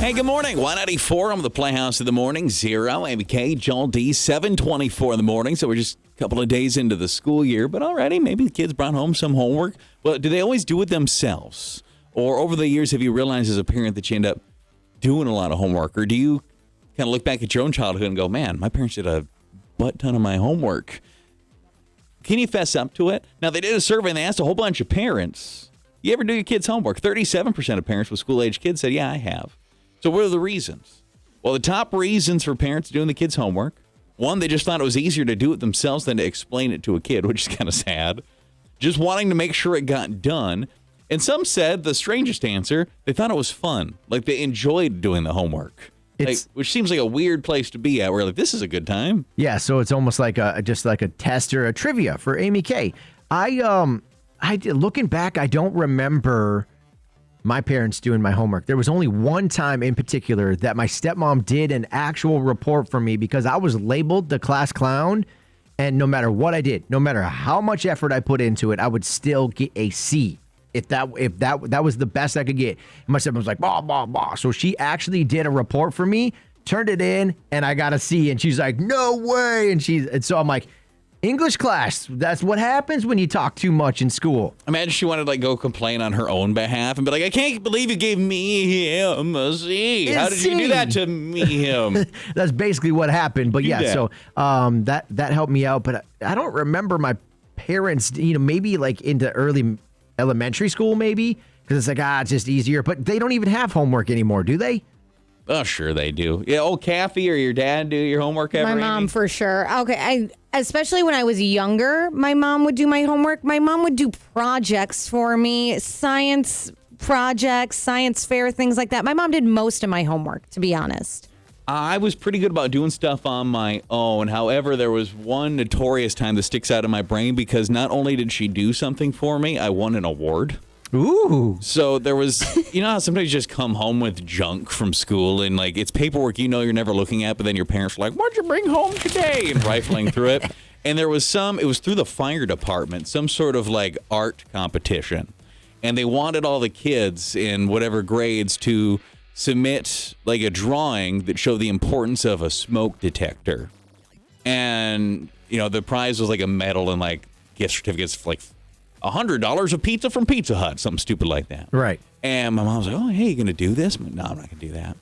Hey, good morning. 194 on the Playhouse of the Morning. 0, Amy K, Joel D, 724 in the morning. So we're just a couple of days into the school year, but already maybe the kids brought home some homework. Well, do they always do it themselves? Or over the years, have you realized as a parent that you end up doing a lot of homework? Or do you kind of look back at your own childhood and go, man, my parents did a butt ton of my homework? Can you fess up to it? Now, they did a survey and they asked a whole bunch of parents, you ever do your kids' homework? 37% of parents with school-age kids said, yeah, I have. So what are the reasons? Well, the top reasons for parents doing the kids' homework, one, they just thought it was easier to do it themselves than to explain it to a kid, which is kind of sad. Just wanting to make sure it got done. And some said, the strangest answer, they thought it was fun. Like they enjoyed doing the homework. Which seems like a weird place to be at. Where like, this is a good time. Yeah, so it's almost like just like a test or a trivia for Amy K. Looking back, I don't remember my parents doing my homework. There was only one time in particular that my stepmom did an actual report for me because I was labeled the class clown, and no matter what I did, no matter how much effort I put into it, I would still get a C. If that was the best I could get. And my stepmom was like, blah, blah, blah. So she actually did a report for me, turned it in, and I got a C. And she's like, no way. And so I'm like, English class, that's what happens when you talk too much in school. Imagine she wanted to like go complain on her own behalf and be like, I can't believe you gave him a C. How did you do that to him? That's basically what happened. But yeah, so that helped me out. But I don't remember my parents, maybe like into early elementary school, maybe, because it's like, it's just easier. But they don't even have homework anymore, do they? Oh, sure they do. Yeah, Kathy or your dad do your homework ever? My mom, for sure. Okay, especially when I was younger, my mom would do my homework. My mom would do projects for me, science projects, science fair, things like that. My mom did most of my homework, to be honest. I was pretty good about doing stuff on my own. However, there was one notorious time that sticks out in my brain because not only did she do something for me, I won an award. Ooh. So there was, how sometimes you just come home with junk from school and like it's paperwork you're never looking at, but then your parents are like, what'd you bring home today? And rifling through it. And there was it was through the fire department, some sort of like art competition. And they wanted all the kids in whatever grades to submit like a drawing that showed the importance of a smoke detector. And, the prize was like a medal and like gift certificates for like $100 of pizza from Pizza Hut, something stupid like that. Right. And my mom was like, oh, hey, you going to do this? I'm like, no, I'm not going to do that.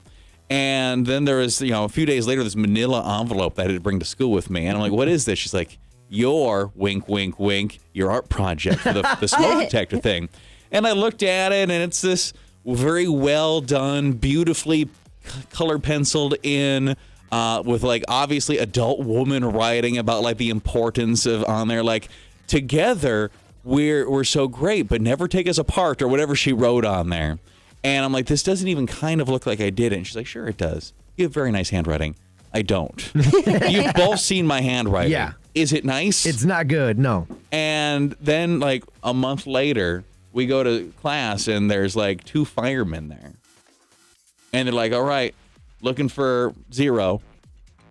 And then there was, a few days later, this manila envelope that I had to bring to school with me. And I'm like, what is this? She's like, your, wink, wink, wink, your art project for the smoke detector thing. And I looked at it, and it's this very well done, beautifully color penciled in, with like obviously adult woman writing about like the importance of on there, like together we're so great, but never take us apart or whatever she wrote on there. And I'm like, this doesn't even kind of look like I did it. And she's like, sure it does. You have very nice handwriting. I don't. You've both seen my handwriting. Yeah. Is it nice? It's not good, no. And then like a month later, we go to class and there's like 2 firemen there. And they're like, all right, looking for 0.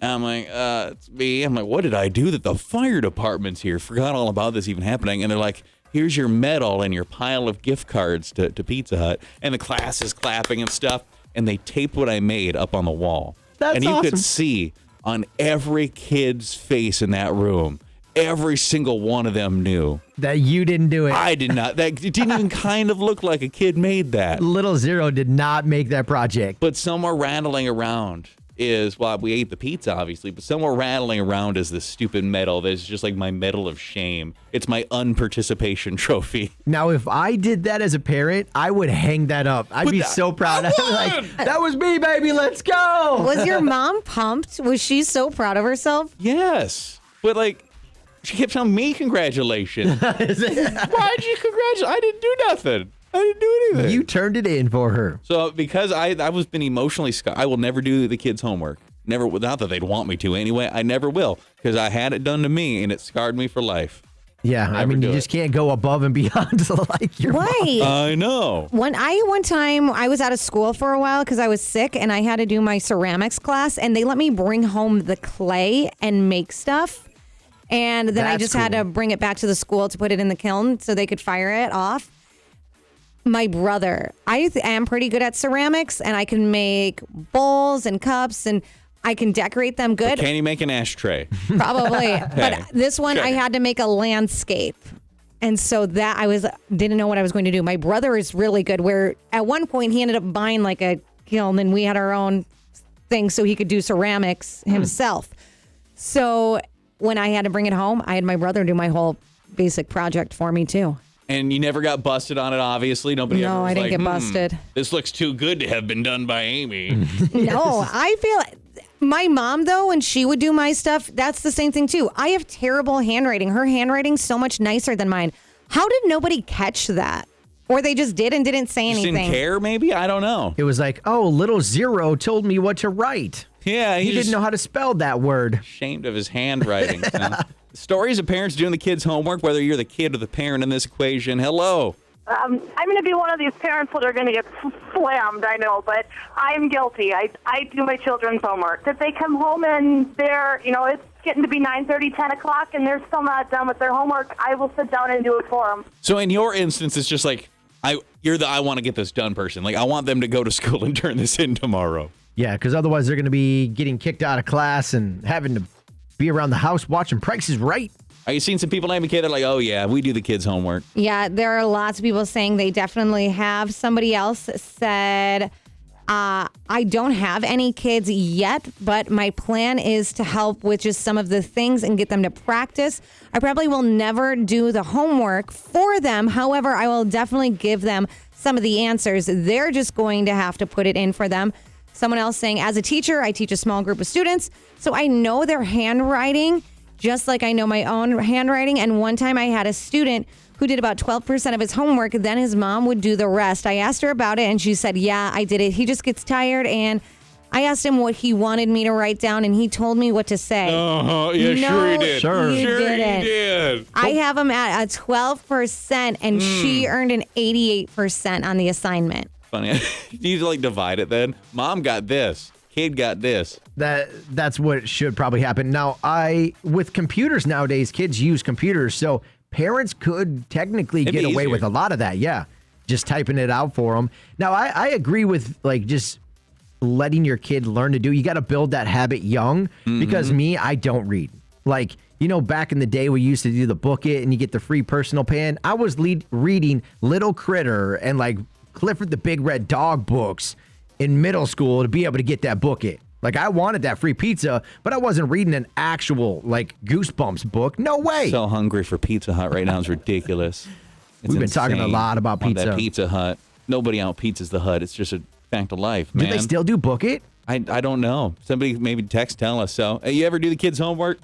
And I'm like, it's me. I'm like, what did I do that the fire department's here? Forgot all about this even happening. And they're like, here's your medal and your pile of gift cards to Pizza Hut. And the class is clapping and stuff. And they taped what I made up on the wall. That's and you awesome. could see on every kid's face in that room, every single one of them knew that you didn't do it. I did not. It didn't even kind of look like a kid made that. Little Zero did not make that project. But somewhere rattling around is, well, we ate the pizza, obviously, but somewhere rattling around is this stupid medal that's just like my medal of shame. It's my unparticipation trophy. Now, if I did that as a parent, I would hang that up. I'd be so proud. Like, that was me, baby. Let's go. Was your mom pumped? Was she so proud of herself? Yes. But like, she kept telling me congratulations. Why'd you congratulate? I didn't do nothing. I didn't do anything. You turned it in for her. So because I was been emotionally scarred, I will never do the kids' homework. Never, not that they'd want me to anyway. I never will because I had it done to me and it scarred me for life. Yeah, I mean, you just can't go above and beyond like your mom. I know. One time I was out of school for a while because I was sick and I had to do my ceramics class and they let me bring home the clay and make stuff. And then I just had to bring it back to the school to put it in the kiln so they could fire it off. My brother. I am pretty good at ceramics, and I can make bowls and cups, and I can decorate them good. Can you make an ashtray? Probably. But this one, Sure. I had to make a landscape. And so that didn't know what I was going to do. My brother is really good, where at one point he ended up buying like a kiln, and we had our own thing so he could do ceramics himself. So when I had to bring it home, I had my brother do my whole basic project for me too. And you never got busted on it, obviously. Nobody ever No, was I didn't like, get busted. This looks too good to have been done by Amy. No, I feel my mom, though, when she would do my stuff, that's the same thing too. I have terrible handwriting. Her handwriting's so much nicer than mine. How did nobody catch that? Or they just did and didn't say Just anything? didn't care, maybe? I don't know. It was like, oh, little zero told me what to write. Yeah, He didn't know how to spell that word. ashamed of his handwriting. Stories of parents doing the kids' homework, whether you're the kid or the parent in this equation. Hello. I'm going to be one of these parents that are going to get slammed, I know, but I'm guilty. I do my children's homework. If they come home and they're, it's getting to be 9:30, 10 o'clock, and they're still not done with their homework, I will sit down and do it for them. So in your instance, it's just like, you're the I want to get this done person. Like, I want them to go to school and turn this in tomorrow. Yeah, because otherwise they're going to be getting kicked out of class and having to be around the house watching Price is Right. Are you seeing some people naming kid? They're like, oh, yeah, we do the kids' homework. Yeah, there are lots of people saying they definitely have. Somebody else said, I don't have any kids yet, but my plan is to help with just some of the things and get them to practice. I probably will never do the homework for them. However, I will definitely give them some of the answers. They're just going to have to put it in for them. Someone else saying, as a teacher, I teach a small group of students, so I know their handwriting just like I know my own handwriting. And one time I had a student who did about 12% of his homework. Then his mom would do the rest. I asked her about it and she said, yeah, I did it. He just gets tired. And I asked him what he wanted me to write down and he told me what to say. Yeah, No, sure he did. Sure. you Sure he didn't. did. I have him at a 12% and she earned an 88% on the assignment. Funny. You like divide it then? Mom got this. Kid got this. That's what should probably happen. Now, with computers nowadays, kids use computers, so parents could technically It'd get be away easier. with a lot of that. Yeah, just typing it out for them. Now, I agree with like just letting your kid learn to do. You got to build that habit young because I don't read. Like, back in the day, we used to do the book it and you get the free personal pan. I was reading Little Critter and like Clifford the Big Red Dog books in middle school to be able to get that book it. Like, I wanted that free pizza, but I wasn't reading an actual like Goosebumps book. No way. So hungry for Pizza Hut right now. It's ridiculous. We've been talking a lot about On that pizza. Pizza Hut. Nobody out pizzas the Hut. It's just a fact of life, man. Do they still do book it? I don't know. Somebody maybe tell us. So, hey, you ever do the kids' homework?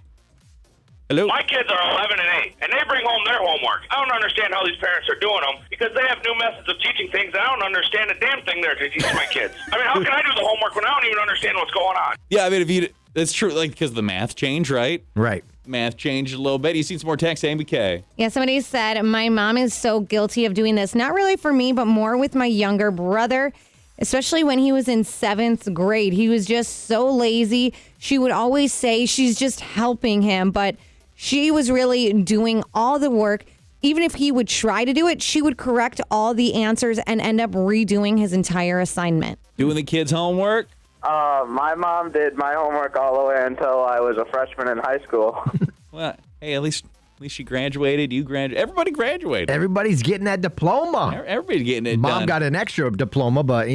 Hello? My kids are 11 and 8, and they bring home their homework. I don't understand how these parents are doing them because they have new methods of teaching things, and I don't understand a damn thing there to teach my kids. I mean, how can I do the homework when I don't even understand what's going on? Yeah, I mean, that's true, like, because the math changed, right? Right. Math changed a little bit. You seen some more text, AMBK? Yeah, somebody said, my mom is so guilty of doing this. Not really for me, but more with my younger brother, especially when he was in 7th grade. He was just so lazy. She would always say she's just helping him, but she was really doing all the work. Even if he would try to do it, she would correct all the answers and end up redoing his entire assignment. Doing the kids' homework? My mom did my homework all the way until I was a freshman in high school. Well, hey, at least she graduated. You graduated. Everybody graduated. Everybody's getting that diploma. Everybody's getting it Mom done. got an extra diploma, but